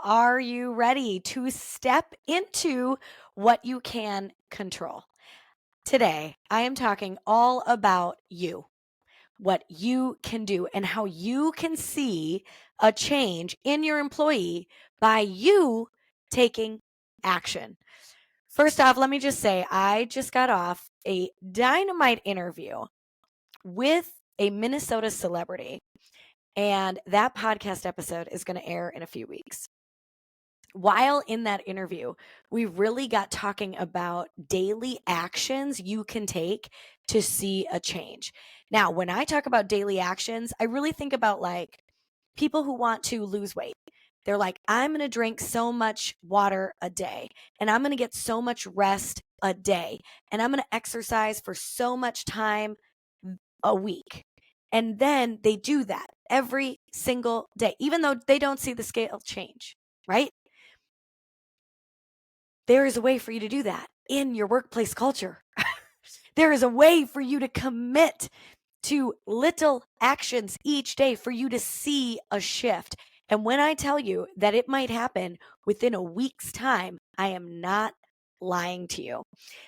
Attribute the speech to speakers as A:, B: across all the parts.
A: Are you ready to step into what you can control? Today, I am talking all about you, what you can do, and how you can see a change in your employee by you taking action. First off, let me just say, I just got off a dynamite interview with a Minnesota celebrity, and that podcast episode is going to air in a few weeks. While in that interview, we really got talking about daily actions you can take to see a change. Now, when I talk about daily actions, I really think about like people who want to lose weight. They're like, I'm going to drink so much water a day, and I'm going to get so much rest a day, and I'm going to exercise for so much time a week. And then they do that every single day, even though they don't see the scale change, right? There is a way for you to do that in your workplace culture. There is a way for you to commit to little actions each day for you to see a shift. And when I tell you that it might happen within a week's time, I am not lying to you.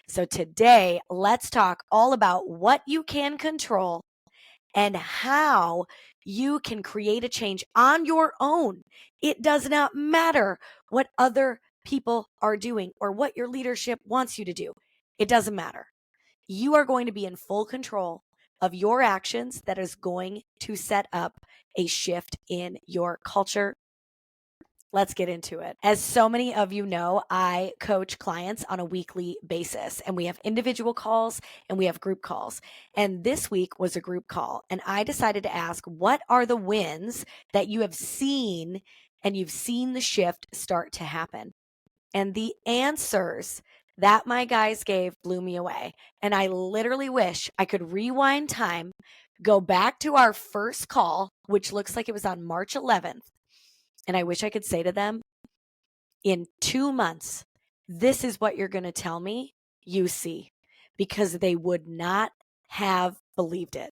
A: So today, let's talk all about what you can control and how you can create a change on your own. It does not matter what other people are doing or what your leadership wants you to do. It doesn't matter. You are going to be in full control of your actions that is going to set up a shift in your culture. Let's get into it. As so many of you know, I coach clients on a weekly basis, and we have individual calls and we have group calls. And this week was a group call, and I decided to ask, what are the wins that you have seen and you've seen the shift start to happen? And the answers that my guys gave blew me away. And I literally wish I could rewind time, go back to our first call, which looks like it was on March 11th. And I wish I could say to them, in 2 months, this is what you're going to tell me you see, because they would not have believed it.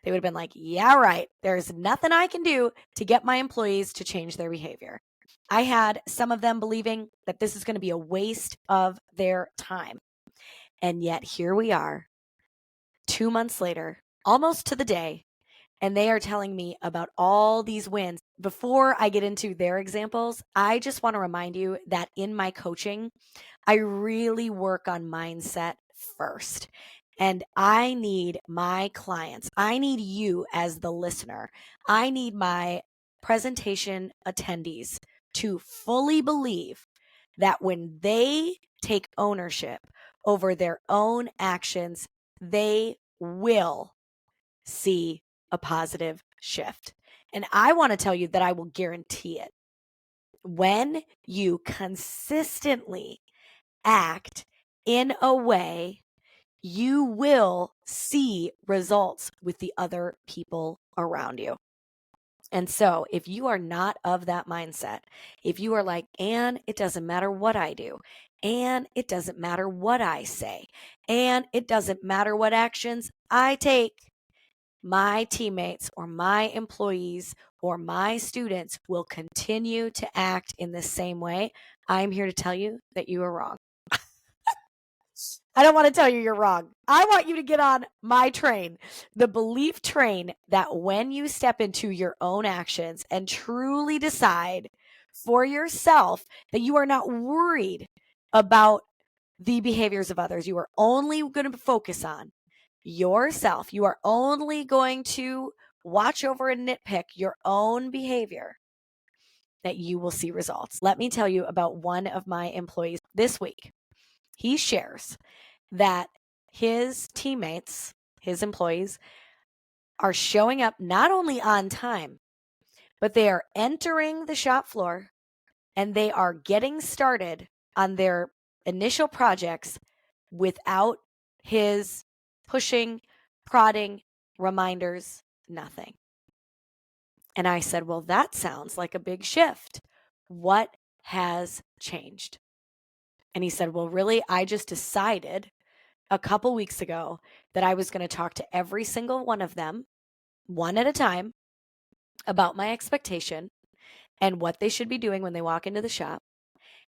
A: They would have been like, yeah, right. There's nothing I can do to get my employees to change their behavior. I had some of them believing that this is going to be a waste of their time. And yet here we are, 2 months later, almost to the day, and they are telling me about all these wins. Before I get into their examples, I just want to remind you that in my coaching, I really work on mindset first. And I need my clients, I need you as the listener, I need my presentation attendees to fully believe that when they take ownership over their own actions, they will see a positive shift. And I want to tell you that I will guarantee it. When you consistently act in a way, you will see results with the other people around you. And so, if you are not of that mindset, if you are like, and it doesn't matter what I do, and it doesn't matter what I say, and it doesn't matter what actions I take, my teammates or my employees or my students will continue to act in the same way, I'm here to tell you that you are wrong. I don't want to tell you you're wrong. I want you to get on my train, the belief train that when you step into your own actions and truly decide for yourself that you are not worried about the behaviors of others, you are only going to focus on yourself. You are only going to watch over and nitpick your own behavior, that you will see results. Let me tell you about one of my employees this week. He shares that his teammates, his employees, are showing up not only on time, but they are entering the shop floor and they are getting started on their initial projects without his pushing, prodding, reminders, nothing. And I said, well, that sounds like a big shift. What has changed? And he said, well, really, I just decided a couple weeks ago that I was going to talk to every single one of them, one at a time, about my expectation. and what they should be doing when they walk into the shop.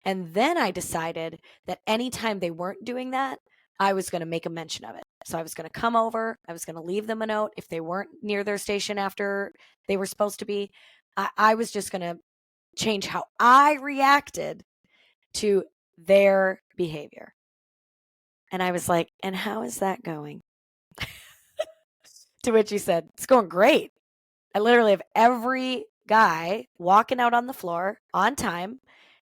A: And then I decided that anytime they weren't doing that, I was going to make a mention of it. So I was going to come over, I was going to leave them a note if they weren't near their station after they were supposed to be. I was just going to change how I reacted to their behavior. And I was like, and how is that going? To which he said, it's going great. I literally have every guy walking out on the floor on time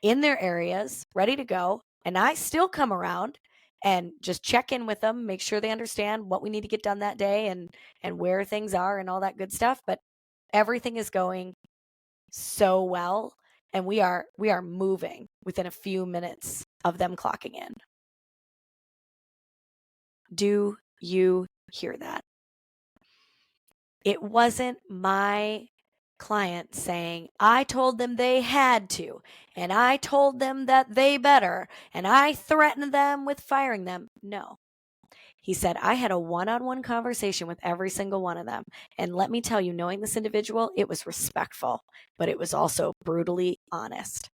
A: in their areas, ready to go. And I still come around and just check in with them, make sure they understand what we need to get done that day and where things are and all that good stuff. But everything is going so well, and we are moving within a few minutes of them clocking in. Do you hear that? It wasn't my client saying, I told them they had to, and I told them that they better, and I threatened them with firing them. No. He said, I had a one-on-one conversation with every single one of them. And let me tell you, knowing this individual, it was respectful, but it was also brutally honest.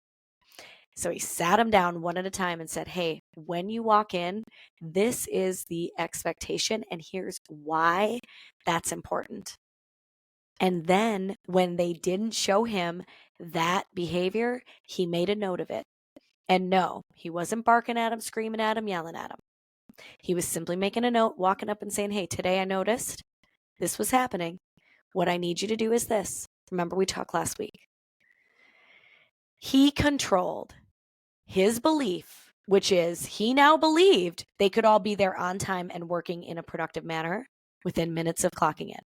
A: So he sat them down one at a time and said, hey, when you walk in, this is the expectation, and here's why that's important. And then when they didn't show him that behavior, he made a note of it. And no, he wasn't barking at him, screaming at him, yelling at him. He was simply making a note, walking up and saying, hey, today I noticed this was happening. What I need you to do is this. Remember, we talked last week. He controlled his belief, which is he now believed they could all be there on time and working in a productive manner within minutes of clocking in.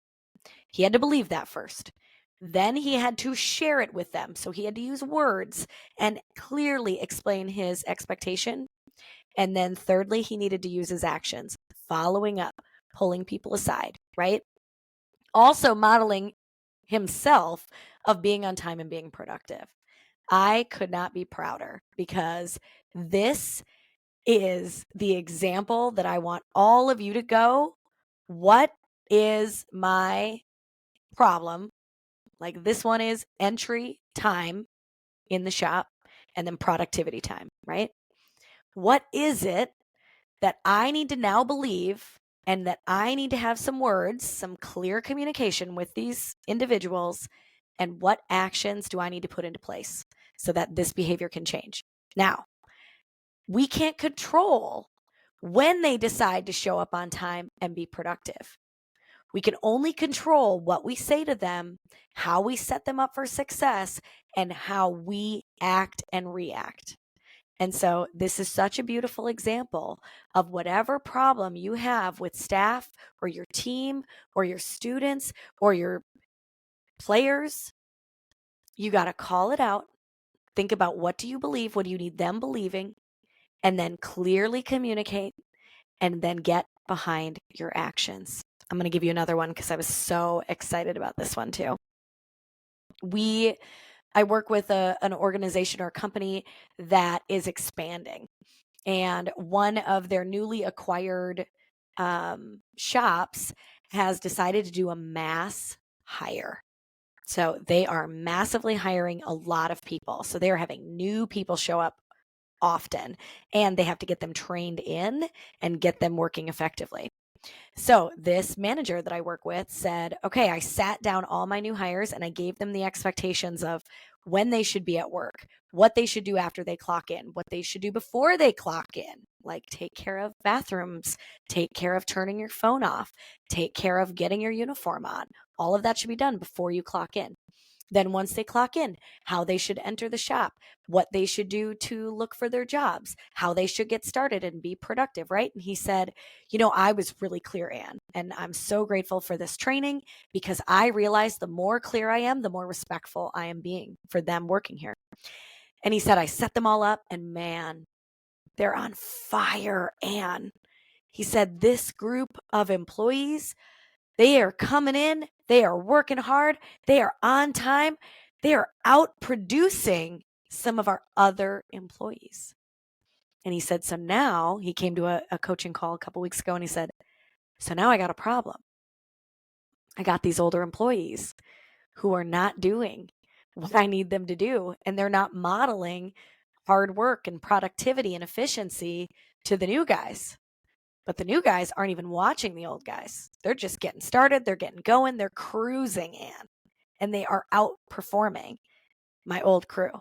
A: He had to believe that first. Then he had to share it with them. So he had to use words and clearly explain his expectation. And then thirdly, he needed to use his actions, following up, pulling people aside, right? Also modeling himself of being on time and being productive. I could not be prouder, because this is the example that I want all of you to go, what is my problem? Like this one is entry time in the shop and then productivity time, right? What is it that I need to now believe, and that I need to have some words, some clear communication with these individuals, and what actions do I need to put into place so that this behavior can change? Now, we can't control when they decide to show up on time and be productive. We can only control what we say to them, how we set them up for success, and how we act and react. And so this is such a beautiful example of whatever problem you have with staff or your team or your students or your players. You got to call it out. Think about, what do you believe? What do you need them believing? And then clearly communicate, and then get behind your actions. I'm going to give you another one because I was so excited about this one too. I work with an organization or a company that is expanding, and one of their newly acquired shops has decided to do a mass hire. So they are massively hiring a lot of people. So they are having new people show up often, and they have to get them trained in and get them working effectively. So this manager that I work with said, okay, I sat down all my new hires and I gave them the expectations of when they should be at work, what they should do after they clock in, what they should do before they clock in, like take care of bathrooms, take care of turning your phone off, take care of getting your uniform on. All of that should be done before you clock in. Then once they clock in, how they should enter the shop, what they should do to look for their jobs, how they should get started and be productive, right? And he said, I was really clear, Anne, and I'm so grateful for this training, because I realized the more clear I am, the more respectful I am being for them working here. And he said, I set them all up, and man, they're on fire, Anne. He said, this group of employees, they are coming in, they are working hard, they are on time, they are out producing some of our other employees. And he said, so now he came to a coaching call a couple weeks ago, and he said, so now I got a problem. I got these older employees who are not doing what I need them to do. And they're not modeling hard work and productivity and efficiency to the new guys. But the new guys aren't even watching the old guys. They're just getting started. They're getting going. They're cruising in. And they are outperforming my old crew.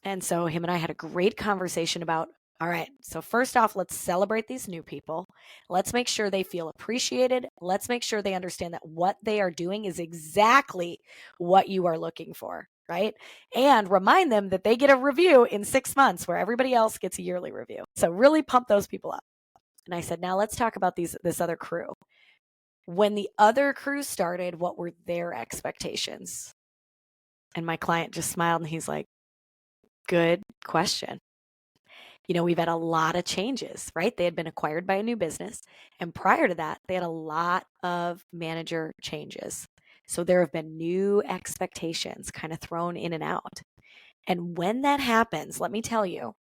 A: And so him and I had a great conversation about, all right, so first off, let's celebrate these new people. Let's make sure they feel appreciated. Let's make sure they understand that what they are doing is exactly what you are looking for, right? And remind them that they get a review in 6 months where everybody else gets a yearly review. So really pump those people up. And I said, now let's talk about this other crew. When the other crew started, what were their expectations? And my client just smiled and he's like, good question. We've had a lot of changes, right? They had been acquired by a new business. And prior to that, they had a lot of manager changes. So there have been new expectations kind of thrown in and out. And when that happens, let me tell you,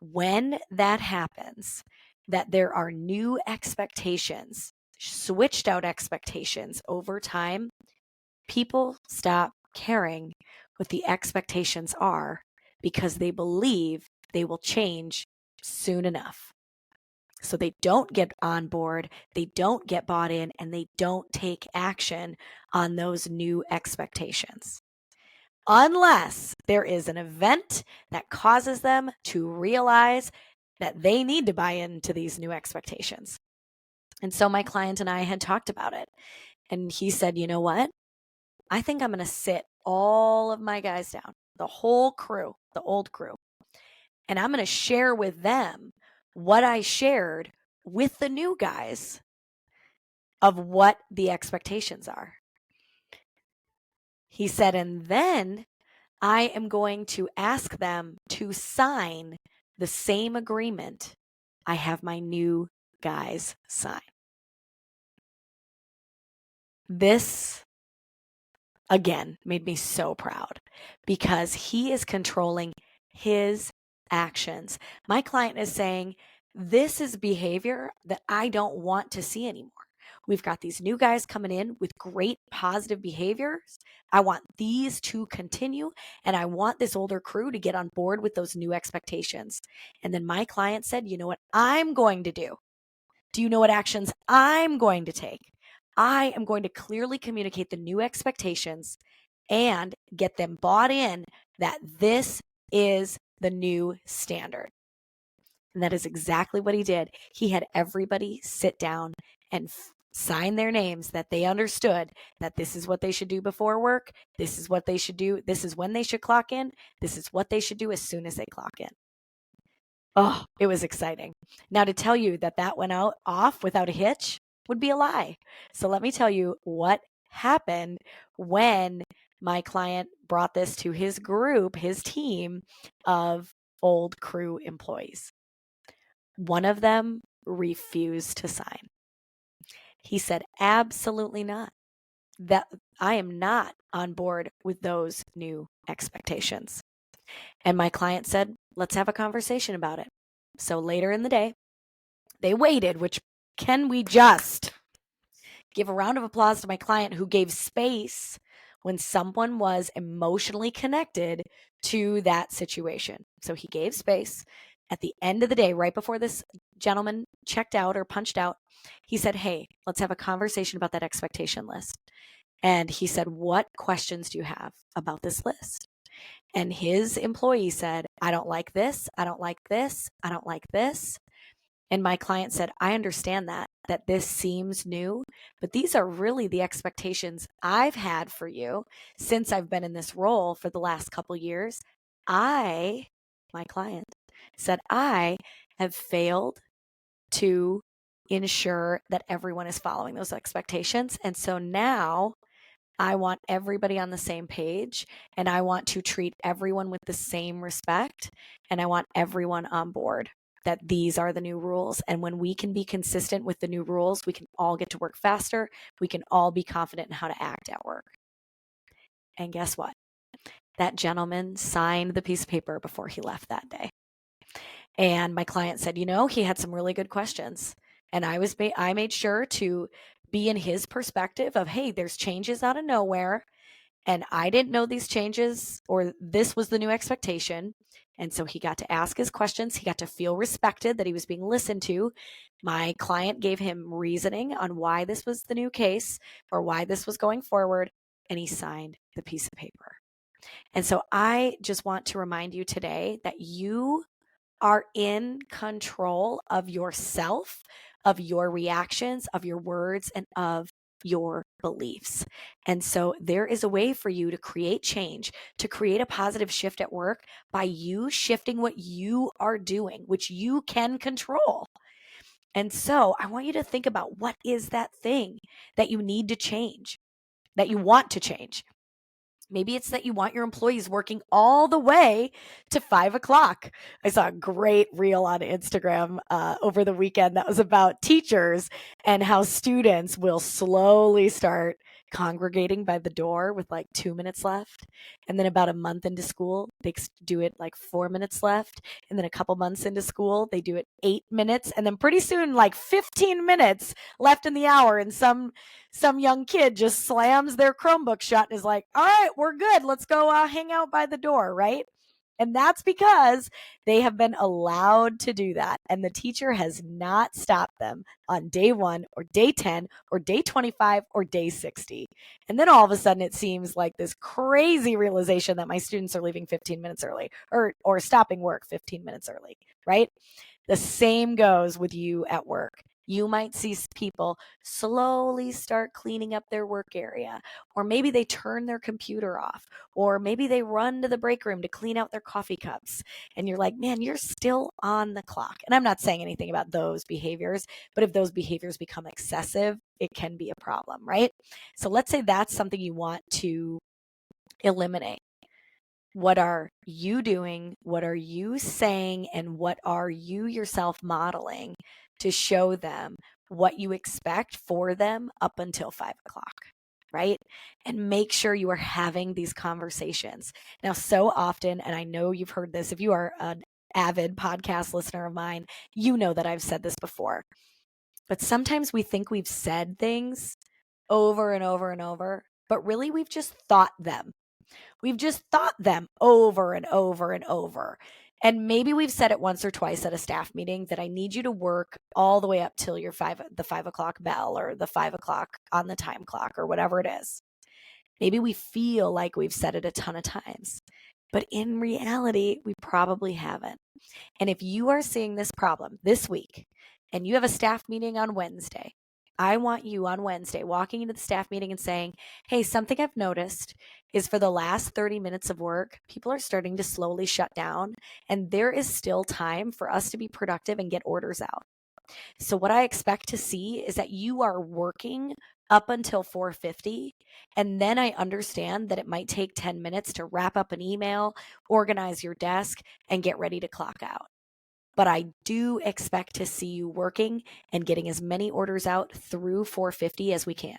A: when that happens, that there are new expectations, switched out expectations over time, people stop caring what the expectations are because they believe they will change soon enough. So they don't get on board, they don't get bought in, and they don't take action on those new expectations. Unless there is an event that causes them to realize that they need to buy into these new expectations. And so my client and I had talked about it. And he said, you know what? I think I'm going to sit all of my guys down, the whole crew, the old crew, and I'm going to share with them what I shared with the new guys of what the expectations are. He said, and then I am going to ask them to sign the same agreement I have my new guys sign. This, again, made me so proud because he is controlling his actions. My client is saying, this is behavior that I don't want to see anymore. We've got these new guys coming in with great positive behaviors. I want these to continue, and I want this older crew to get on board with those new expectations. And then my client said, you know what I'm going to do? Do you know what actions I'm going to take? I am going to clearly communicate the new expectations and get them bought in that this is the new standard. And that is exactly what he did. He had everybody sit down and sign their names that they understood that this is what they should do before work. This is what they should do. This is when they should clock in. This is what they should do as soon as they clock in. Oh, it was exciting. Now, to tell you that that went off without a hitch would be a lie. So let me tell you what happened when my client brought this to his group, his team of old crew employees. One of them refused to sign. He said, absolutely not. That I am not on board with those new expectations. And my client said, let's have a conversation about it. So later in the day, they waited, which can we just give a round of applause to my client who gave space when someone was emotionally connected to that situation. So he gave space. At the end of the day, right before this gentleman checked out or punched out, he said, hey, let's have a conversation about that expectation list. And he said, what questions do you have about this list? And his employee said, I don't like this. I don't like this. I don't like this. And my client said, I understand that this seems new, but these are really the expectations I've had for you since I've been in this role for the last couple years. My client said, I have failed to ensure that everyone is following those expectations. And so now I want everybody on the same page, and I want to treat everyone with the same respect, and I want everyone on board that these are the new rules. And when we can be consistent with the new rules, we can all get to work faster. We can all be confident in how to act at work. And guess what? That gentleman signed the piece of paper before he left that day. And my client said, he had some really good questions. And I made sure to be in his perspective of, hey, there's changes out of nowhere. And I didn't know these changes, or this was the new expectation. And so he got to ask his questions. He got to feel respected, that he was being listened to. My client gave him reasoning on why this was the new case or why this was going forward. And he signed the piece of paper. And so I just want to remind you today that you are in control of yourself, of your reactions, of your words, and of your beliefs. And so there is a way for you to create change, to create a positive shift at work by you shifting what you are doing, which you can control. And so I want you to think about, what is that thing that you need to change, that you want to change? Maybe it's that you want your employees working all the way to 5 o'clock. I saw a great reel on Instagram over the weekend that was about teachers and how students will slowly start congregating by the door with like 2 minutes left. And then about a month into school, they do it like 4 minutes left. And then a couple months into school, they do it 8 minutes. And then pretty soon, like 15 minutes left in the hour. And some young kid just slams their Chromebook shut and is like, all right, we're good. Let's go hang out by the door, right? And that's because they have been allowed to do that. And the teacher has not stopped them on day 1 or day 10 or day 25 or day 60. And then all of a sudden it seems like this crazy realization that my students are leaving 15 minutes early or stopping work 15 minutes early, right? The same goes with you at work. You might see people slowly start cleaning up their work area, or maybe they turn their computer off, or maybe they run to the break room to clean out their coffee cups. And you're like, man, you're still on the clock. And I'm not saying anything about those behaviors, but if those behaviors become excessive, it can be a problem, right? So let's say that's something you want to eliminate. What are you doing? What are you saying? And what are you yourself modeling to show them what you expect for them up until 5 o'clock? Right? And make sure you are having these conversations. Now, so often, and I know you've heard this, if you are an avid podcast listener of mine, you know that I've said this before. But sometimes we think we've said things over and over and over, but really we've just thought them. We've just thought them over and over and over. And maybe we've said it once or twice at a staff meeting that I need you to work all the way up till the 5 o'clock bell or the 5 o'clock on the time clock or whatever it is. Maybe we feel like we've said it a ton of times, but in reality, we probably haven't. And if you are seeing this problem this week and you have a staff meeting on Wednesday, I want you on Wednesday walking into the staff meeting and saying, hey, something I've noticed is for the last 30 minutes of work, people are starting to slowly shut down, and there is still time for us to be productive and get orders out. So what I expect to see is that you are working up until 4:50, and then I understand that it might take 10 minutes to wrap up an email, organize your desk, and get ready to clock out. But I do expect to see you working and getting as many orders out through 4:50 as we can.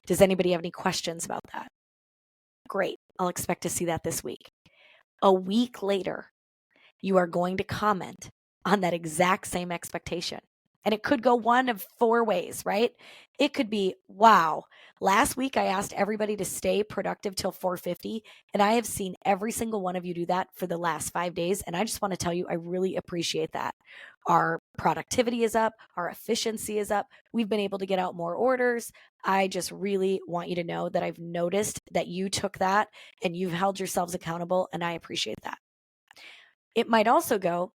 A: Does anybody have any questions about that? Great. I'll expect to see that this week. A week later, you are going to comment on that exact same expectation. And it could go one of 4 ways, right? It could be, wow, last week I asked everybody to stay productive till 4:50, and I have seen every single one of you do that for the last 5 days. And I just want to tell you, I really appreciate that. Our productivity is up, our efficiency is up. We've been able to get out more orders. I just really want you to know that I've noticed that you took that and you've held yourselves accountable, and I appreciate that. It might also go,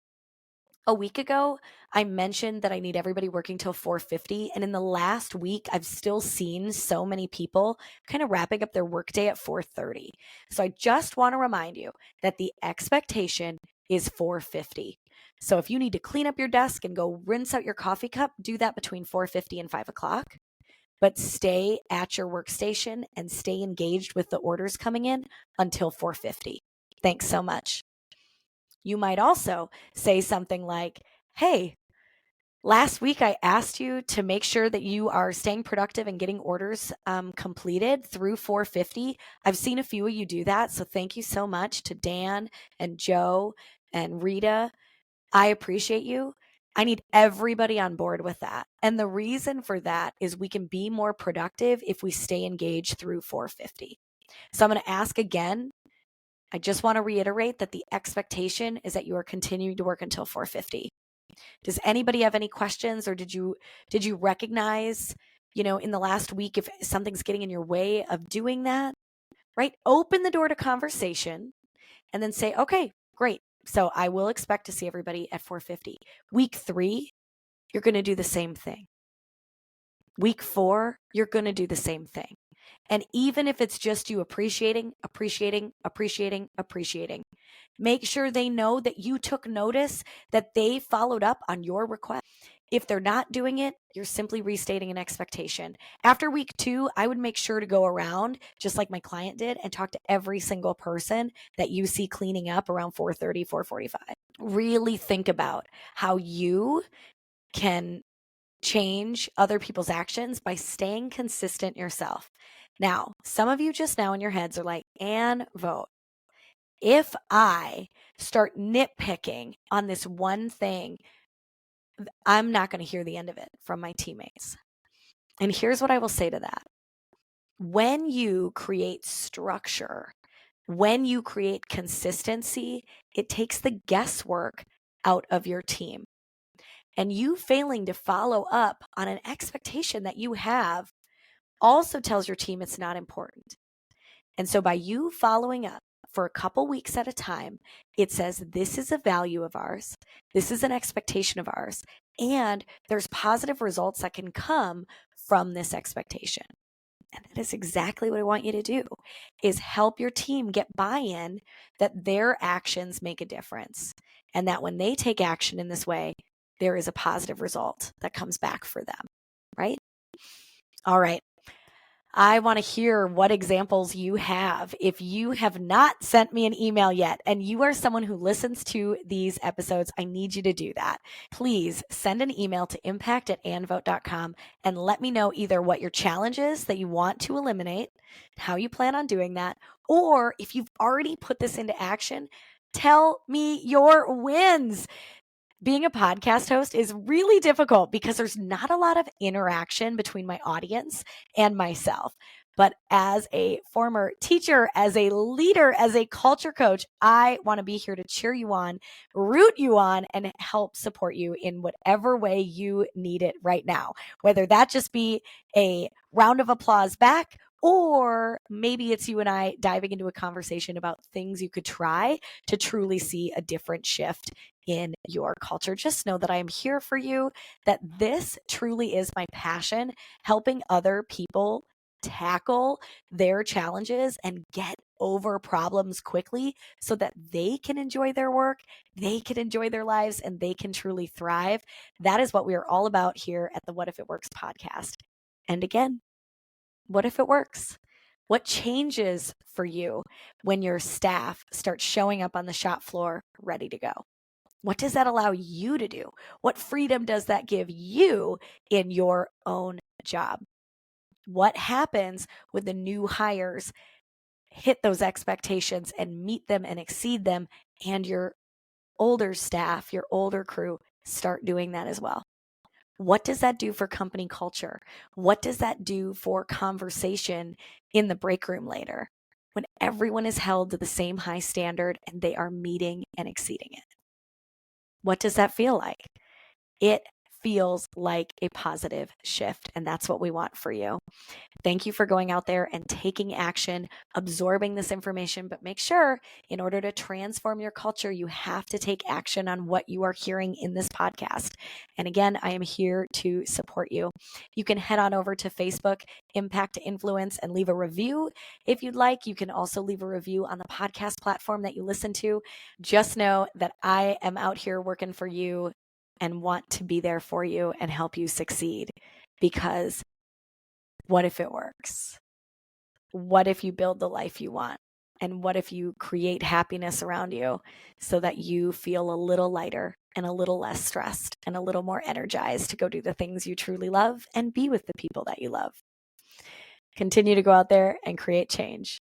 A: a week ago, I mentioned that I need everybody working till 4:50. And in the last week, I've still seen so many people kind of wrapping up their workday at 4:30. So I just want to remind you that the expectation is 4:50. So if you need to clean up your desk and go rinse out your coffee cup, do that between 4:50 and 5 o'clock. But stay at your workstation and stay engaged with the orders coming in until 4:50. Thanks so much. You might also say something like, hey, last week I asked you to make sure that you are staying productive and getting orders completed through 4:50. I've seen a few of you do that. So thank you so much to Dan and Joe and Rita. I appreciate you. I need everybody on board with that. And the reason for that is we can be more productive if we stay engaged through 4:50. So I'm going to ask again. I just want to reiterate that the expectation is that you are continuing to work until 4:50. Does anybody have any questions, or did you recognize, in the last week, if something's getting in your way of doing that, right? Open the door to conversation and then say, okay, great. So I will expect to see everybody at 4:50. Week 3, you're going to do the same thing. Week 4, you're going to do the same thing. And even if it's just you appreciating, make sure they know that you took notice, that they followed up on your request. If they're not doing it, you're simply restating an expectation. After week 2, I would make sure to go around, just like my client did, and talk to every single person that you see cleaning up around 4:30, 4:45. Really think about how you can change other people's actions by staying consistent yourself. Now, some of you just now in your heads are like, Ann Vogt, if I start nitpicking on this one thing, I'm not going to hear the end of it from my teammates. And here's what I will say to that. When you create structure, when you create consistency, it takes the guesswork out of your team. And you failing to follow up on an expectation that you have also tells your team it's not important. And so by you following up for a couple weeks at a time, it says this is a value of ours, this is an expectation of ours, and there's positive results that can come from this expectation. And that is exactly what I want you to do, is help your team get buy-in that their actions make a difference, and that when they take action in this way, there is a positive result that comes back for them, right? All right. I want to hear what examples you have. If you have not sent me an email yet and you are someone who listens to these episodes, I need you to do that. Please send an email to impact@annvogt.com and let me know either what your challenge is that you want to eliminate, how you plan on doing that, or if you've already put this into action, tell me your wins. Being a podcast host is really difficult because there's not a lot of interaction between my audience and myself. But as a former teacher, as a leader, as a culture coach, I want to be here to cheer you on, root you on, and help support you in whatever way you need it right now. Whether that just be a round of applause back, or maybe it's you and I diving into a conversation about things you could try to truly see a different shift in your culture. Just know that I am here for you, that this truly is my passion, helping other people tackle their challenges and get over problems quickly so that they can enjoy their work, they can enjoy their lives, and they can truly thrive. That is what we are all about here at the What If It Works podcast. And again, what if it works? What changes for you when your staff starts showing up on the shop floor ready to go? What does that allow you to do? What freedom does that give you in your own job? What happens when the new hires hit those expectations and meet them and exceed them, and your older staff, your older crew start doing that as well? What does that do for company culture? What does that do for conversation in the break room later when everyone is held to the same high standard and they are meeting and exceeding it? What does that feel like? It feels like a positive shift, and that's what we want for you. Thank you for going out there and taking action, absorbing this information, but make sure in order to transform your culture, you have to take action on what you are hearing in this podcast. And again, I am here to support you. You can head on over to Facebook, Impact to Influence, and leave a review if you'd like. You can also leave a review on the podcast platform that you listen to. Just know that I am out here working for you and want to be there for you and help you succeed, because what if it works? What if you build the life you want? And what if you create happiness around you so that you feel a little lighter and a little less stressed and a little more energized to go do the things you truly love and be with the people that you love? Continue to go out there and create change.